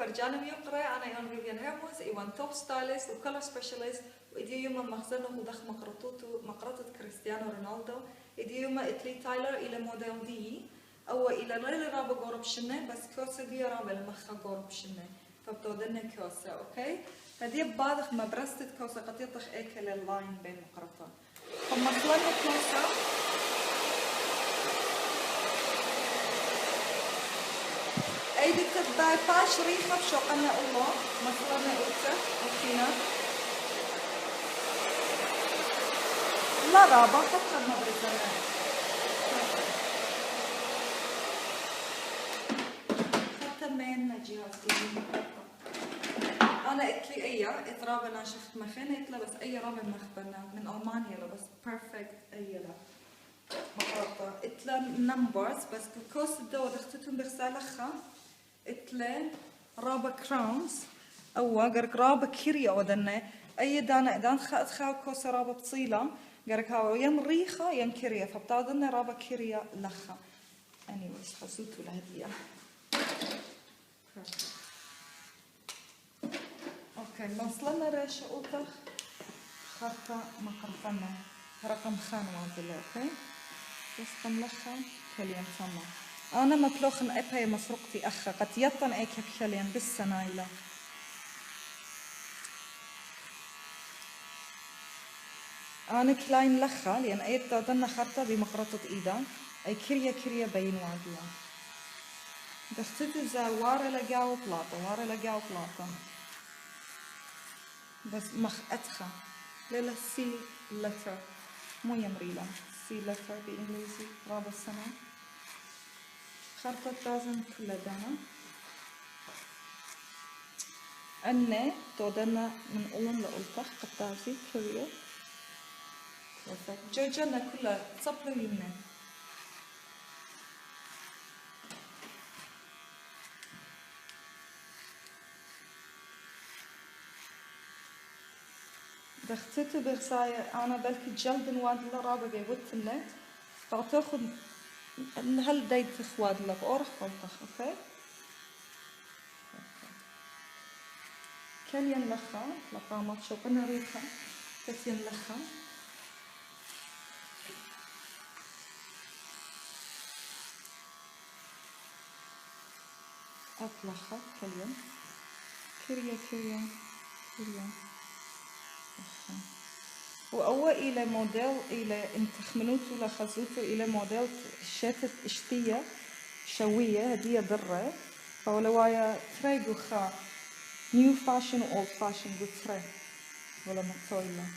فرجانم يقرأ أنا يون فيفيان هيرموز إيوان توب ستايلست وكولر سبيشالست وإدي يوما مخزنه ودخ مقرطة كريستيانو رونالدو إدي يوما إتلي تايلر إلى موديل دي أو إلى ريل رابا قرب شنة بس كوسة بيا رابا المخا قرب شنة فبتودنا كوسة أوكي هدي بعض ما برستت كوسة قد يطخ أكل اللاين بين مقرطة فمصلنا كوسة أيدي تبدأ فاش ريحة بشوقنا الله مصلنا أوتا وفينا لا رابا فقط ما برزنا حتى مين نجيها أنا إتلي أيه إترابة ناشفت مخانة إتلا بس أي رابة مخبنا من ألمانيا لا بس perfect أيه لا مقرطة إتلا numbers بس كوس الدو دختتهم بغسالخة إتلا رابة كراونز أو قرق رابة كيريا ودنا أي دانا إدان خاو كوس رابة بطيلة قرق هاو ين ريخة ين كيريا فبتعدنا رابة كيريا لخة anyways حسوتوا لهدية اوكي وصلنا ريش اوتخ خطة مقرطنا رقم خان وعدله اوكي بس تملخها كليان سما انا مطلوخن ابهي مسروقتي اخا قد يطن ايك بكليان بالسنايلة انا كلاين لخا لان ايت تضلنا خطة بمقرطة ايدا اي كريا بين وعدله دختتي زوارة لقاو بلاطة بس مخ أدخى ليلة سي لتر مو يمريلا سي لتر بإنجليزي رابع السنة خرطة لازم كل دانا أني تودنا من أولن لأولتخ قطازي كريا جوجنا كلها تصبلو يمنا دختتي بغساية أنا بلكي جلد نواد الله رابع جيبوت النت فتاخد هل دايد تخواد الله بأورخ قلتخ أوكي كل ينلخا لقامت شو قلنا ريخا كس ينلخا أطلخا كل يوم كريا وأول إلى موديل إلى انتخمنوتو لخزوتو إلى موديل شاتت اشتية شوية هدية ضرة فولوايا تريقو خا نيو فاشن و اولد فاشن قو تري ولا مطويلة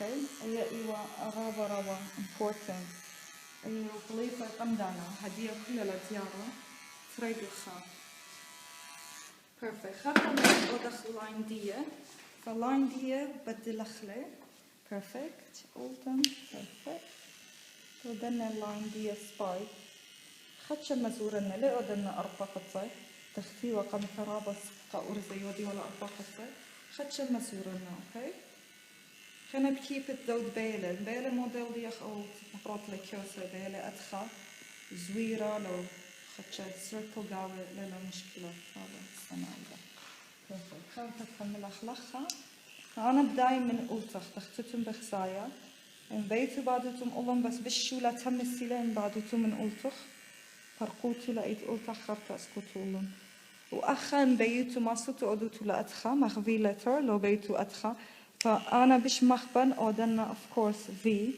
اوكي هي ايوا رابا important ايوا خليفة قمدانا هدية كلها لزيارة تريقو خا perfect خاطر ودخل لاين دية فاللاين دي بدي لخلة perfect أولتم perfect ودنا اللاين دي سبايك خدش مزورنا ليه ودنا أربع قطع تختي وقم ترابس قأرزي ودي ولا أربع قطع خدش مزورنا أوكي خلنا بكيب الدود بيلة موديل دي أو مفروض لكيوسة بيلة أدخل زويرة لو خدش سيركل قاوة لا مشكلة هذا السنة خلطة كمل أخلخها أنا بداي من أولتخ تختتم بخسايا إن بيتو بعدتم أولم بس بشو لا تم السيلة إن بعدتم من أولتخ فرقوتو لقيت أولتخ خرطة أسكتولن وأخا إن بيتو ما صوتو أدوتو لأدخا مخفي لتر لو بيتو أدخا فأنا بش مخبن أودنا of course في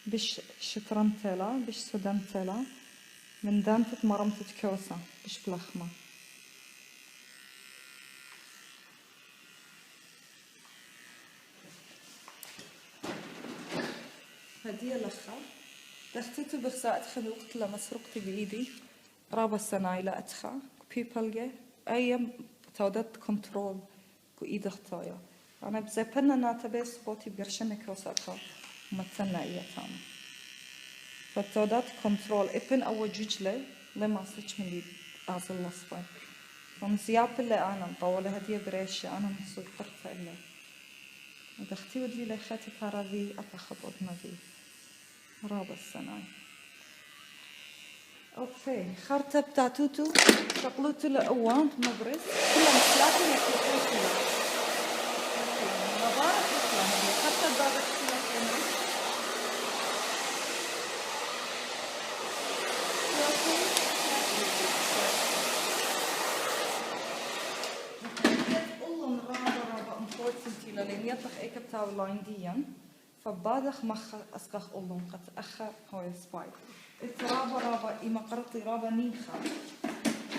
بش شترمتلا بش سدمتلا من دانتت مرمتت كوسة بش بلخمة هدية لخا دختتو بخساء أدخل وقت لما سرقتي بإيدي رابا السنايلة أدخا بيبلجة أيام تودت كنترول كو إيد اختايا أنا بزيبنا ناتبه سبوتي بقرشنك وساقا ومتسنى إياتانا فتودت كنترول إبن أو جوجلة لما سيش من لي أعزل لصفاي فمزياب اللي أنا مطولة هدية بريشة أنا مصود قرفة إلا دختي ودلي لخاتي كاراذي أتخبط نذي رابع السنة اوكي خرطة بتاع توتو شقلوتو لقوان مبرز كلها مثلاثة يكون كلها مبارك إسلامية حتى بابك كلها كنا أولن رابا important لين يطلق إيك بتاع لاين ديان فبادخ مخ أسكخ أولن قد أخا هاي سبايك رابا إما قرطي رابا نيخا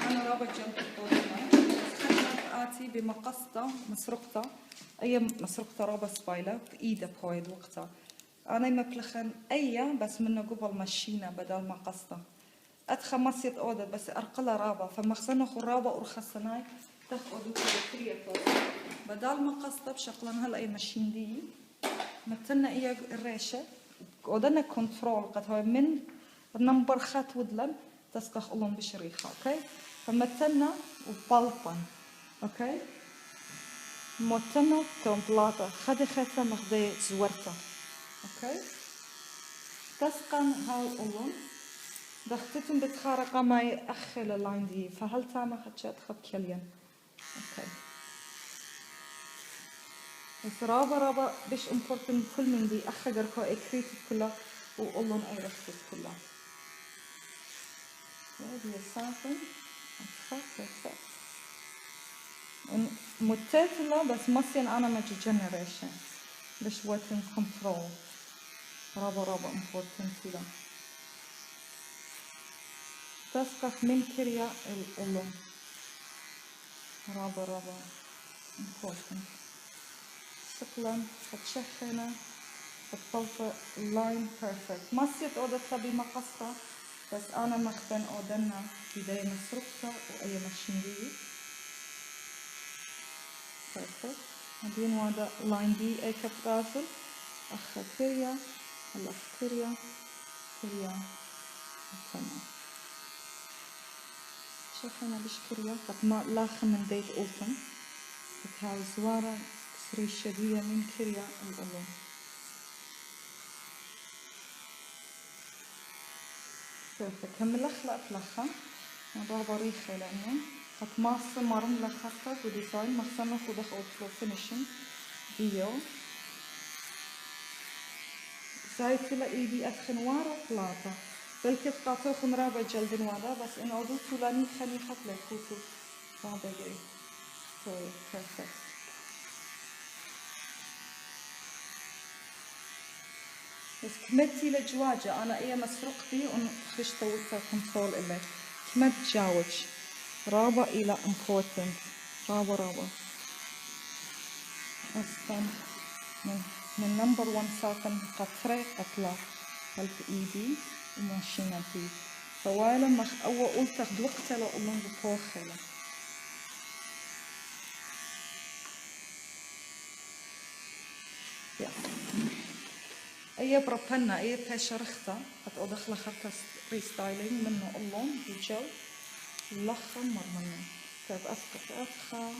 أنا رابا جنب الطولنا خدمت آتي بمقصة مسرقة أي مسرقة رابا سبايلة بإيدة بهاي الوقتها أنا مبلخن أي بس منه قبل مشينا بدل مقصة أدخل مصيد أوضة بس أرقلها رابا فمخزنة خرابة أرخصناي تاخدوا كرية بدل مقصة بشغلن هلا أي ماشين دي متنا إياه الريشة ودنا كنترول قد هاي من نمبر خات ودلم تسقخ ألون بشريخة أوكي فمتنا وبالبن أوكي متنا تومبلاطة خدي خاتة مخدي زورتا أوكي تسقن هاي ألون دختتم بتخارقة معي أخل اللاين دي فهل تعمل خدشات خب كليان أوكي بس رابا بيش امبورتن كل من دي أخجر كو إكريت كلها وأولون أي رخص كلها هذه السافن أتخاف متتلا بس مصين أنا ما جنريشن بيش واتن كنترول رابا امبورتن كلها تسقف من كريا الأولون رابا important سقلا فتشخنا فتطلق لاين بيرفكت مصيت أودا تبي مقصة بس أنا مخبن أودنا بداية مسرقة وأي ماشينية بيرفكت هدين وادا لاين دي أي كبراسل أخا كريا هلا كريا تمام شخنا بشكريا قد ما لاخ من بيت أوتن هاي زوارة سري شدية من كريا الأولون كمل أخلق لخا نضع بريخة لأنه قد ما صمرم لخطة وديزاين مخصنة خودخ أوتفلو فينيشن ديو زايد كلا إيدي أدخن وارا ثلاثة بلكي تقاطوخن رابع جلدن وارا بس إن أودو تولاني خلي خط لكوتو رابع جاي طيب perfect بس كمتي لجواجة أنا إيه مسرقتي ونخشت وقتها كنترول إلي كمت جاوج رابع إلى important رابع أصلا من نمبر 1 ساكن قطرة أطلع هلب إيدي وماشينا فيه فوالا مخ أول قلت أخد وقتها لو أمون بفوخلة أي بربنا أي بشرخته هتأدخل خرطة ريستايلينج منه ألون بجو لخم مرمنا طيب أفخا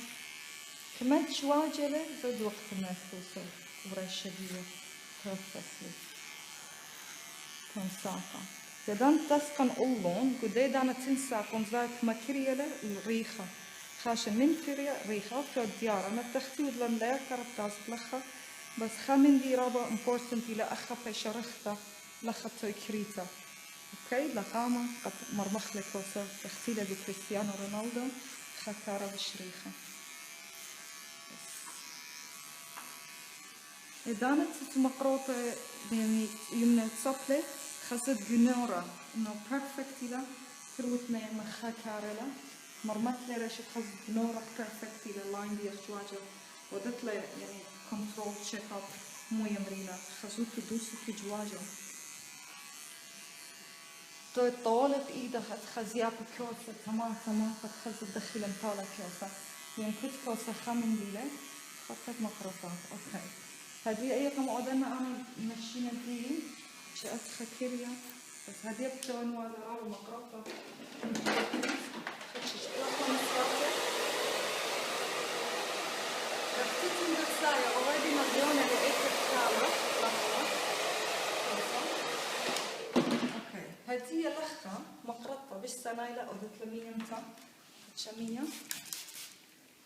كمان شواجلة زود وقت ما يفوسه ورشدية perfectly تنساقا يدان تسكن ألون قدي دانا تنساقون زاك مكريلة الريخة خاشن من كريا ريخة في الديارة ما تختي ودلن لا كربتاز لخا بس خامن دي رابا important إلى أخا بشرختا لخا تويكريتا أوكي لخامة قد مرمخ لكوسا تختيلة بكريستيانو رونالدو خكارة بشريخة إذا مقروطة يعني يمنا تصبلة خزت جنورة إنه perfect إلى كروتنا مخا كارلا مرمت لي رشة خزت جنورة perfect إلى لاين دي أخجواجة ودت لي يعني كنترول تشيك أب مو يمرينا خزوت دوسي في جواجة تو طالب إيده خزياب كوسة تمام خزت دخيلا طالة كوسة يعني كنت كوسة خامن ليلة خطت مقروطات أوكي هذه أي قم أودنا أنا مشينا فيه شأت خكريا بس هذه بتوان ولا رابع مقرطة رفتي نفسايا already مليونة لقيت الكالة أوكي هذه لخة مقرطة بش سنايلة أو دتلمية متى شمية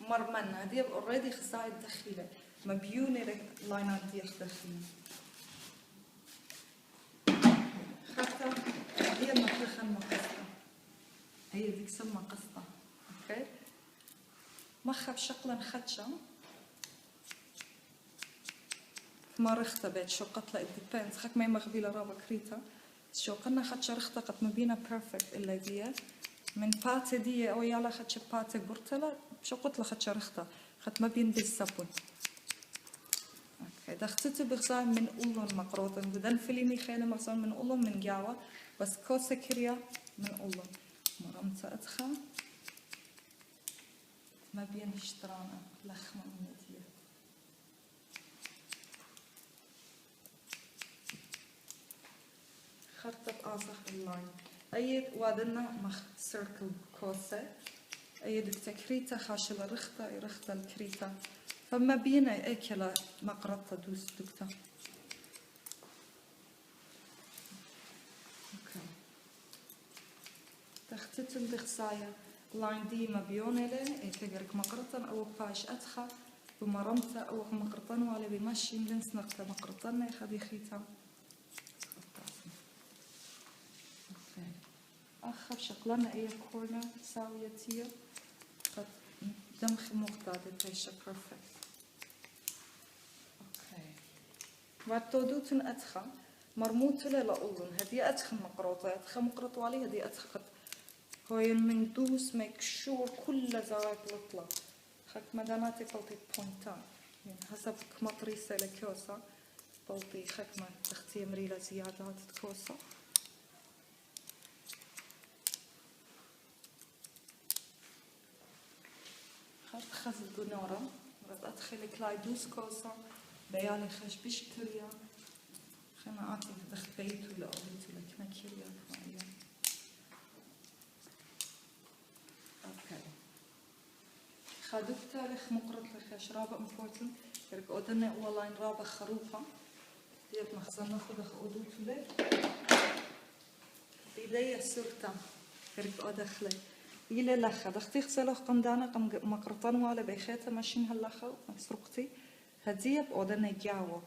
مرمنة هذه already خصائص داخلة مبيونة لاينات دي داخلية خاطر هي المطرخة المقصة هي ديك سمى قصة اوكي مخها بشكل خدشة ما رخته بيت شو قتلة الديبينز خاك ما يمغبيلة رابا كريتا شو قلنا خدشة رخته قد مبينا بيرفكت إلا دي من باتي دي أو يلا خدشة باتي برتلا شو قتلة خدشة رخته خد مبين بالسبون اوكي دختته بغزان من أولون مقروطن بدن فيلمي خينا مغزان من أولون من جاوة بس كوسة كريا من أولون مرمت أدخل ما بين اشترانا لخمة من دي خرطة آصح اللاين أيد وادنا مخ سيركل كوسة أيد التكريتة خاشلة رخطة الكريتة فما بينا أكلة مقرطة دوس دكتا أوكي تختت الدخساية لاين دي ما بيونة له تقرك مقرطن أو باش أدخل بمرمته أو مقرطن ولا بمشي لنس نقطة مقرطن يخذي خيتا أخر شغلنا أي كورنر ساوية تيا قد دمخ مقطع تيشا بيرفكت أوكي وعطودوتن أدخل مرموت لا أولن هدي أدخل مقرطة أدخل مقرطة عليه هدي أدخل هاي من دوس ميك شور كل زوايا بلطلة خك مداماتي قلتي بوينتان يعني حسب مطريسة لكوسة قلتي خك ما تختي مريلة زيادات كوسة خرط خزل قنورة مرات أدخل كلاي دوس كوسة بيالي خش بشكريا خنا أعطي دخل بيت ولا أوليت ولا كما كيريا كمايا أوكي خادوك تاريخ مقرط لخش رابع مفورتن يرك أودنا أولاين رابع خروفة ديت مخزن ناخد أخودوت له بيدي سرطة يرك أدخله يلي لخا دختي خسلوخ قمدانا قم مقرطان ولا بيخيتا ماشين هاللخا مسروقتي هدية بأودنا جاوة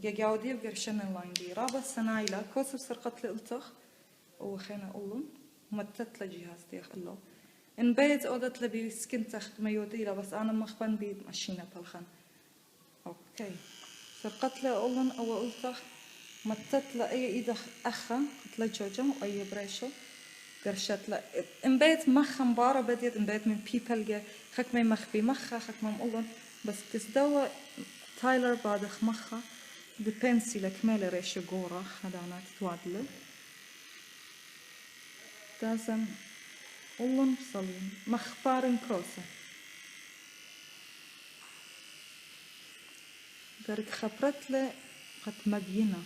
جاوة دي بقرشن اللاين دي رابع سنايلة كوسب سرقت لقلتخ وخينا أولون ومتت لجهاز ديخ الله إن بيت أودت لبي سكنتخ ميوديلا بس أنا مخبن بي ماشينة بالخن أوكي سرقت لأولون أو قلتخ متت لأي إيدخ أخا قلت لجوجة وأي بريشو قرشت لا إن بيت مخا مبارا بديت إن بيت من بيبل خك ما مخبي مخا خك ما مقولن بس تسدوا تايلر بعدخ مخا دبنسي لكمال ريش جورا خدانا تتوادله دازن قولن صلين مخبارن كوسة قرك خبرت له قد مبينة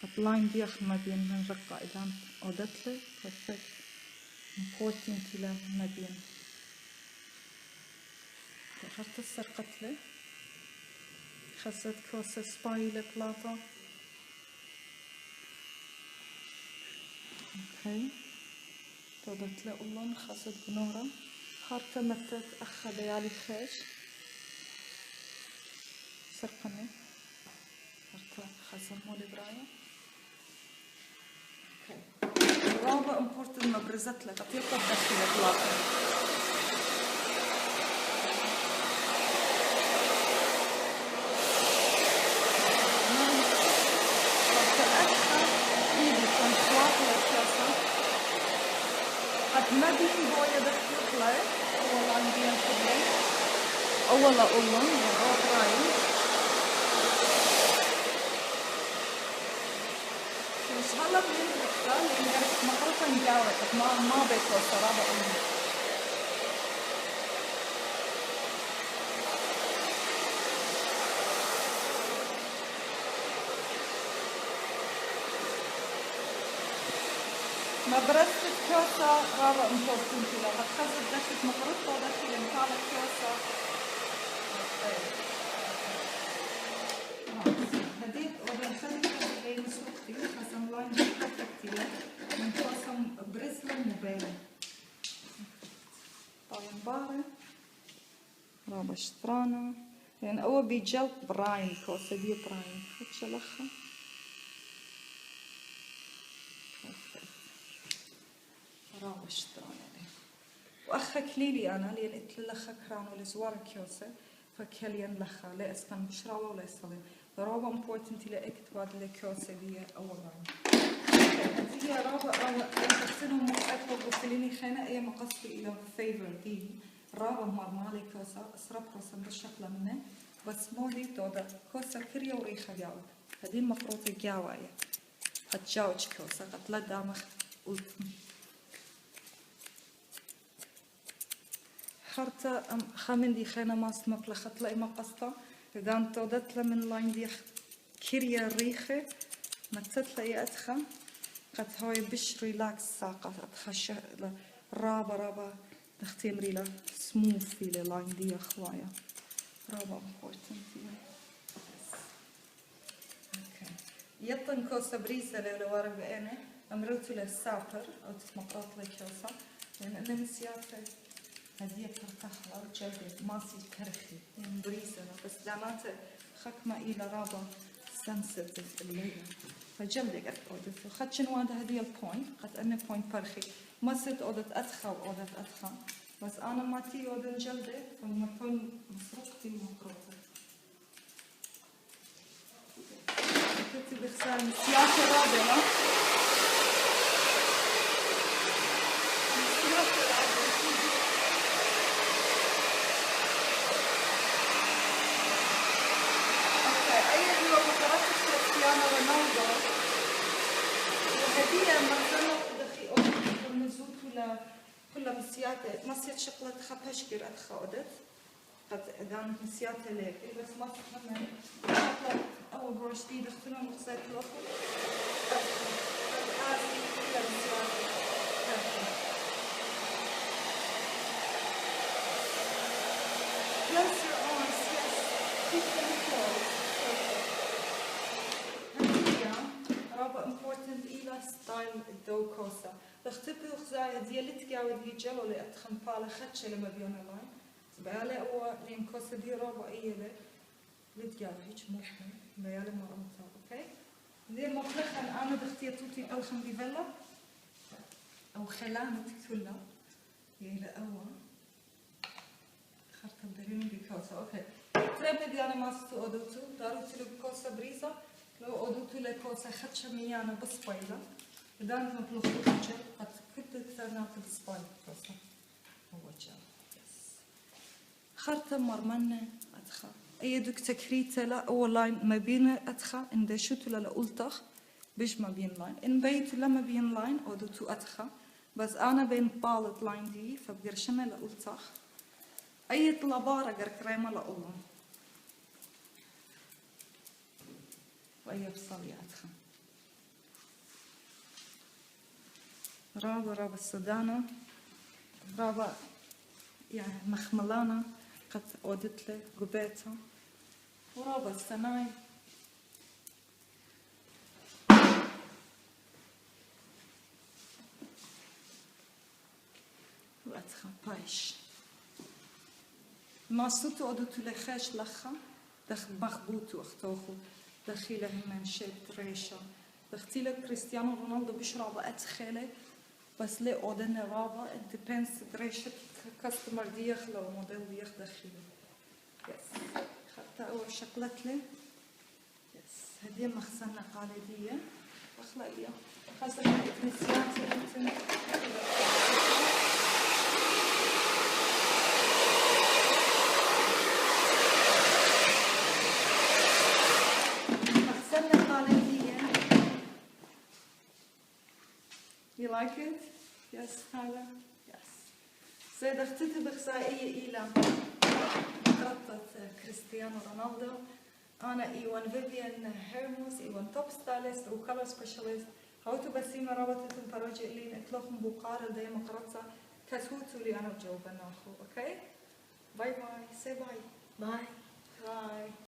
اللاين دي أخ مبين من رقة إدام أودتله perfect important إلى مبين خرطة السرقتله خسرت كوسة سباي لبلاطة اوكي أودتله أولون خسرت بنورة خرطة متت أخا بيالي خيش سرقني خرطة خسر مولي برايا رابع امبورت المبرزات لك أطيقها بداخل البلاطة فبتأخر إيدي كون بلاطة للكاسة قد ما بين بوية دخل طلع أولا عندي الكبلة أولا أولن يعني رايم مش هلا بين الأطفال لأن جالس مقرطة مجاورة ما بيتوصل رابع أمي مبرزة كوسة رابع امبورتنت لها هتخزن دخلت مقرطة ودخل مطالع كوسة هديت وبنخلي هاي مسوقتي خزن لاين بيرفكتي من رابا شطرانة لأن أول بيجل براين كوسة دي براين خدش لخا رابا شطرانة وأخا كليلي أنا لأن إتلخا كرانو لزوار كوسة فكليان لخا لا أسكن بشراوة ولا أسلم رابا important إلى إكتباد لكوسة دي أولا هي رابا تحسنهم مؤكد وفليني خينا أي مقصد إلى favorite دي رابا مرمالي كوسة أسرب كوسة بالشكل منه بس مودي تودا كوسة كريا وريخة جاود هذه المفروض الجاوية هتجاوج كوسة قد لا دامخ قلتم خرطة خامن دي خينا ماست مبلخت لأي مقصة إذا أنت ودت من لاين دي كريا ريخة ما تتلاقي أدخى قد هاي بش ريلاكس ساقة أدخى رابا نختم ريلا سموث في لاين دي خوايا رابا important اوكي يطن كوسة بريزة لو ورا بقينا أمرتو للسابر أو تتمقرط لكوسة لأن أنا مسياتة هدية ترتاح على جلدي ماسي كرخي يعني بريزة بس دامات خكمة إلى رابا sensitive الليلة فجلدي قد أودت وخد شنو هذا هدية البوينت قد أنا بوينت فرخي ما صرت أودت أدخى وأودت أدخى بس أنا ما تي أودن جلدي فالمكان مصروفتي مقروطة كنت بخسار سياسة رابعة كريستيانو رونالدو وهدية مرزنة دخي أودت المزود ولا كل مسياتة مسيات شقلة خبش كير أتخاودت قد إذا مسياتة ليك بس ما تفهمين شقلة أول بروش دي دختنا مقصات الأخر قد هذه كل مسياتة Close your eyes, yes. Keep them closed. important إلى ستايل الدو كوسا تختبر خزايا ديالك جاود يجلو لأتخن بالا خدش لما بيونا لاين بيالي أو لين كوسا دي رابع إيله لتجاو هيك مشكلة بيالي ما أمتى أوكي دي مطلقا أنا دختي توتي ألخم بيفلا أو خلانة تكتلا يلا أول خرط الدرين بكوسا أوكي تربي دي أنا ماستو أدوتو دارو تلو بكوسا بريزا لو أودوتو لكوسة خدشة ميانا بسبايلة إذا أنت مطلوب خدشة قد كنت تسرنا في السبايل كوسة هو جا خرطة مرمنة أدخل أي دوك تكريتة لا أول لاين ما بين أدخل إن دشوتو لا أولتخ بيش ما بين لاين إن بيتو لما بين لاين أودوتو أدخل بس أنا بين بالت لاين دي فبقرشنا لا أولتخ أي طلبارة قر كريمة لا أولن وأي بصل أدخل رابا السودانة رابا يعني مخملانة قد أودت له قبيتها ورابا السناي وأدخل بايش ما صوتو أودت له خاش لخا دخ مخبوطو أختوخو دخيله من شيت ريشة دختيله كريستيانو رونالدو بيشرب أدخله بس ليه أودن رابا it depends ريشة كاستمر ديخ لو موديل ديخ دخيله يس خدت أول شقلت له يس هدية مخزنة قالدية أخلق لي خاصة كريستيانو You like it? Yes, هذا. Yes. زي دختي بخزائية إلى قطة كريستيانو رونالدو. أنا إيوان فيفيان هيرموس إيوان توب ستايلست وكولر سبيشالست. هاوتو بسيمة رابطة براجع لين إطلاق بقارة دايما قرطة كتوتو لي أنا وجاوبنا أخو. Okay? Bye bye. Say bye. Bye. Bye.